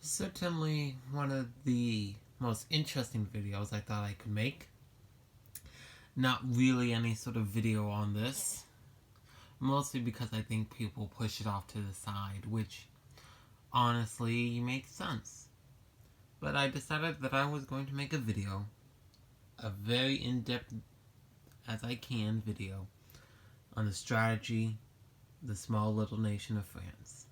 Certainly one of the most interesting videos I thought I could make. Not really any sort of video on this, mostly because I think people push it off to the side, which honestly makes sense. But I decided that I was going to make a video, a very in-depth as I can video, on the strategy of the small little nation of France.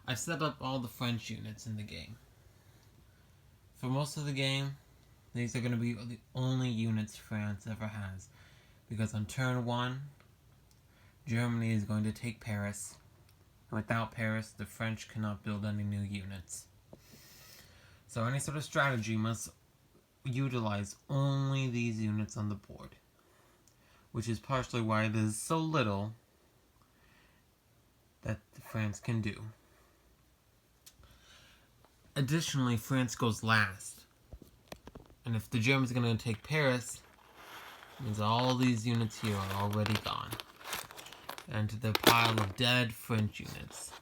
I've set up all the French units in the game. For most of the game, these are going to be the only units France ever has, because on turn 1, Germany is going to take Paris. Without Paris, the French cannot build any new units. So any sort of strategy must utilize only these units on the board, which is partially why there's so little that France can do. Additionally, France goes last, and if the Germans are going to take Paris, it means all these units here are already gone, and to the pile of dead French units.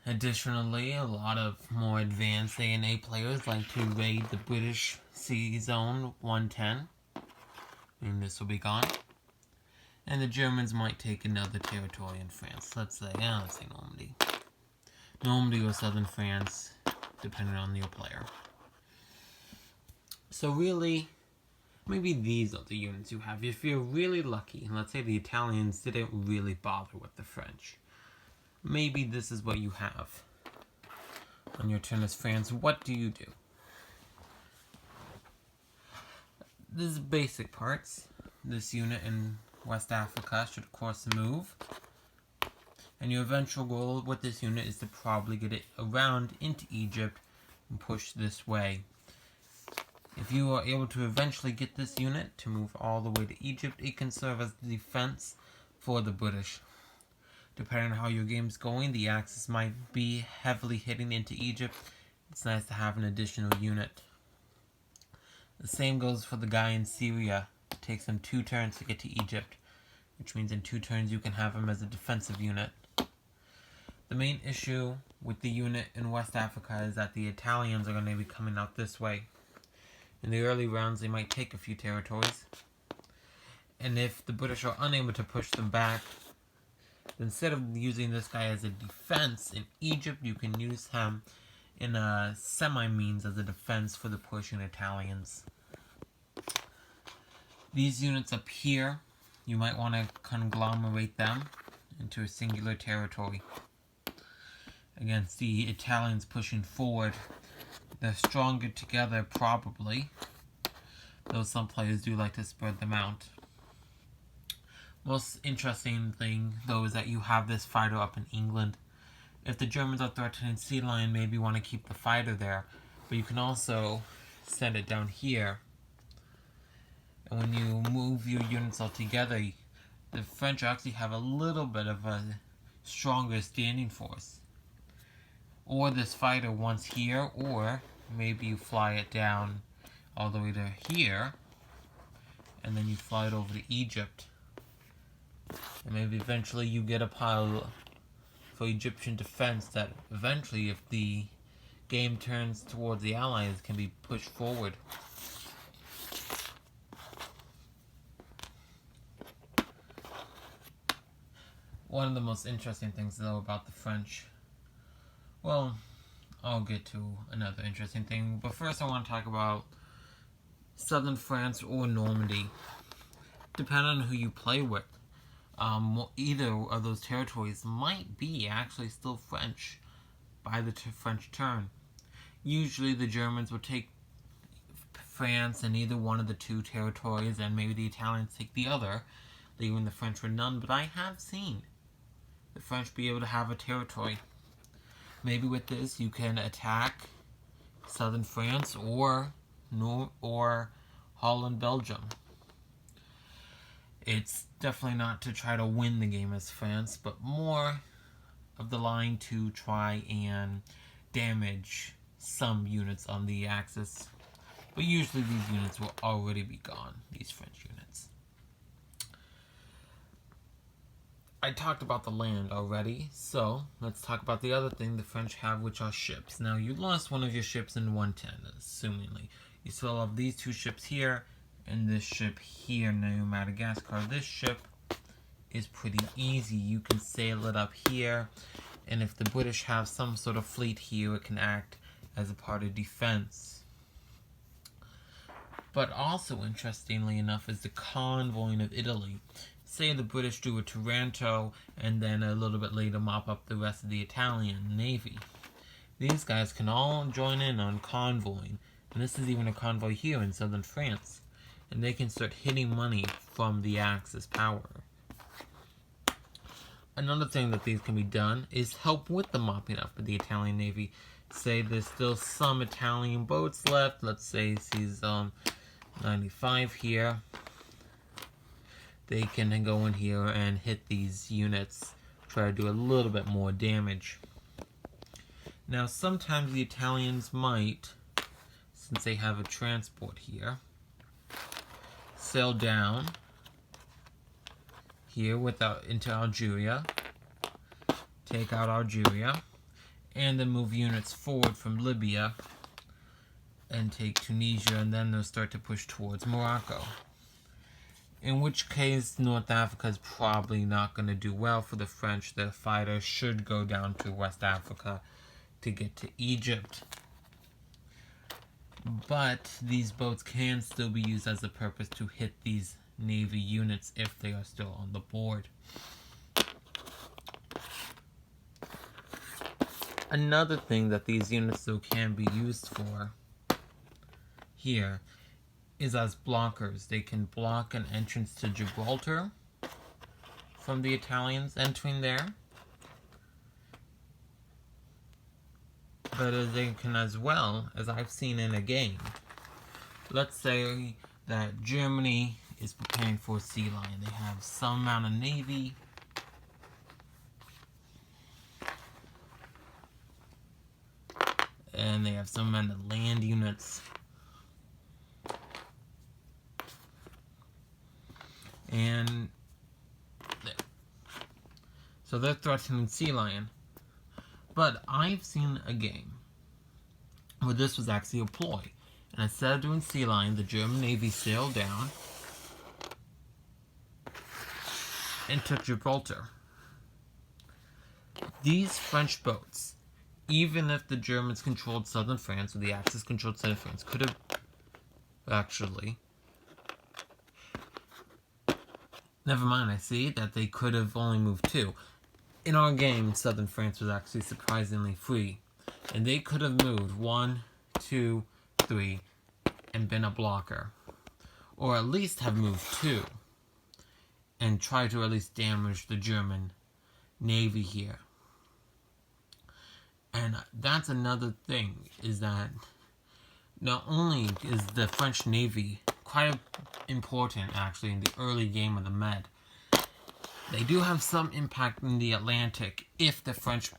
Additionally, a lot of more advanced A&A players like to raid the British Sea Zone 110, and this will be gone. And the Germans might take another territory in France. Let's say Normandy. Normandy or southern France, depending on your player. So really, maybe these are the units you have. If you're really lucky, and let's say the Italians didn't really bother with the French, maybe this is what you have. On your turn as France, what do you do? This is basic parts. This unit in West Africa should of course move. And your eventual goal with this unit is to probably get it around into Egypt and push this way. If you are able to eventually get this unit to move all the way to Egypt, it can serve as defense for the British. Depending on how your game's going, the Axis might be heavily hitting into Egypt. It's nice to have an additional unit. The same goes for the guy in Syria. It takes him 2 turns to get to Egypt, which means in 2 turns you can have him as a defensive unit. The main issue with the unit in West Africa is that the Italians are going to be coming out this way. In the early rounds, they might take a few territories. And if the British are unable to push them back, instead of using this guy as a defense in Egypt, you can use him in a semi-means as a defense for the pushing Italians. These units up here, you might want to conglomerate them into a singular territory against the Italians pushing forward. They're stronger together, probably, though some players do like to spread them out. Most interesting thing, though, is that you have this fighter up in England. If the Germans are threatening Sea Lion, maybe you want to keep the fighter there, but you can also send it down here. And when you move your units all together, the French actually have a little bit of a stronger standing force. Or this fighter once here, or maybe you fly it down all the way to here, and then you fly it over to Egypt. And maybe eventually you get a pile for Egyptian defense that eventually, if the game turns towards the Allies, can be pushed forward. One of the most interesting things, though, about the French, well, I'll get to another interesting thing, but first I want to talk about southern France or Normandy. Depending on who you play with, either of those territories might be actually still French by the French turn. Usually the Germans would take France in either one of the 2 territories, and maybe the Italians take the other, leaving the French with none, but I have seen the French be able to have a territory. Maybe with this you can attack southern France or Holland, Belgium. It's definitely not to try to win the game as France, but more of the line to try and damage some units on the Axis. But usually these units will already be gone, these French units. I talked about the land already, so let's talk about the other thing the French have, which are ships. Now, you lost one of your ships in 110, assumingly. You still have these two ships here, and this ship here near Madagascar. This ship is pretty easy. You can sail it up here, and if the British have some sort of fleet here, it can act as a part of defense. But also, interestingly enough, is the Convoy of Italy. Say the British do a Taranto, and then a little bit later mop up the rest of the Italian Navy. These guys can all join in on convoying, and this is even a convoy here in southern France, and they can start hitting money from the Axis power. Another thing that these can be done is help with the mopping up of the Italian Navy. Say there's still some Italian boats left, let's say these 95 here. They can then go in here and hit these units, try to do a little bit more damage. Now, sometimes the Italians might, since they have a transport here, sail down here into Algeria, take out Algeria, and then move units forward from Libya and take Tunisia, and then they'll start to push towards Morocco. In which case, North Africa is probably not going to do well for the French. The fighters should go down to West Africa to get to Egypt. But these boats can still be used as a purpose to hit these Navy units if they are still on the board. Another thing that these units still can be used for here is as blockers. They can block an entrance to Gibraltar from the Italians entering there. But they can as well, as I've seen in a game, let's say that Germany is preparing for a sea lion. They have some amount of navy. And they have some amount of land units. And so they're threatening sea lion. But I've seen a game where this was actually a ploy. And instead of doing sea lion, the German Navy sailed down and took Gibraltar. These French boats, even if the Germans controlled southern France, or the Axis controlled southern France, could have actually... Never mind, I see that they could have only moved two. In our game, southern France was actually surprisingly free. And they could have moved 1, 2, 3, and been a blocker. Or at least have moved 2. And try to at least damage the German Navy here. And that's another thing, is that not only is the French Navy quite important, actually, in the early game of the Med, they do have some impact in the Atlantic if the French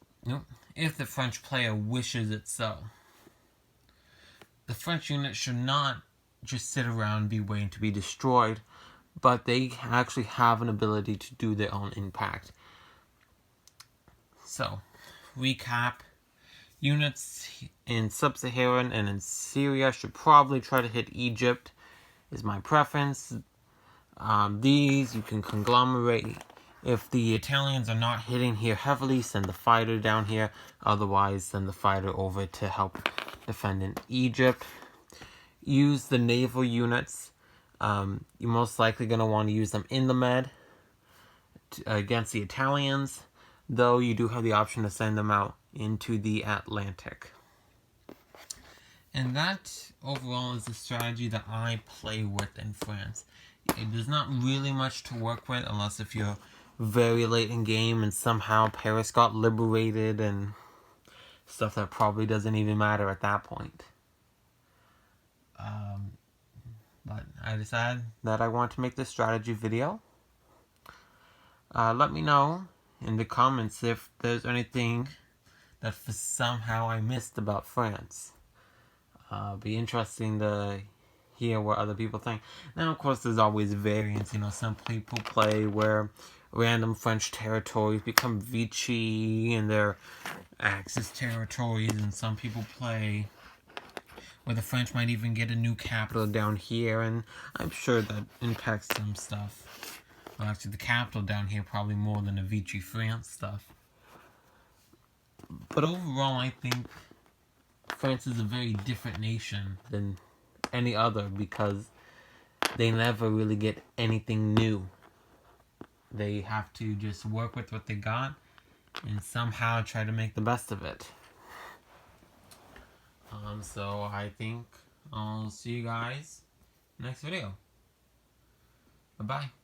player wishes it so. The French unit should not just sit around and be waiting to be destroyed, but they actually have an ability to do their own impact. So, recap. Units in Sub-Saharan and in Syria should probably try to hit Egypt, is my preference. These you can conglomerate. If the Italians are not hitting here heavily, send the fighter down here. Otherwise, send the fighter over to help defend in Egypt. Use the naval units. You're most likely going to want to use them in the Med against the Italians, though you do have the option to send them out into the Atlantic. And that overall is the strategy that I play with in France. There's not really much to work with unless if you're very late in game and somehow Paris got liberated and stuff that probably doesn't even matter at that point. But I decided that I want to make this strategy video. Let me know in the comments if there's anything that somehow I missed about France. Be interesting to hear what other people think. Now, of course, there's always variance. Some people play where random French territories become Vichy and their Axis territories, and some people play where the French might even get a new capital down here, and I'm sure that impacts some stuff. Well, actually, the capital down here probably more than the Vichy France stuff. But overall, I think France is a very different nation than any other because they never really get anything new. They have to just work with what they got and somehow try to make the best of it. So I think I'll see you guys next video. Bye-bye.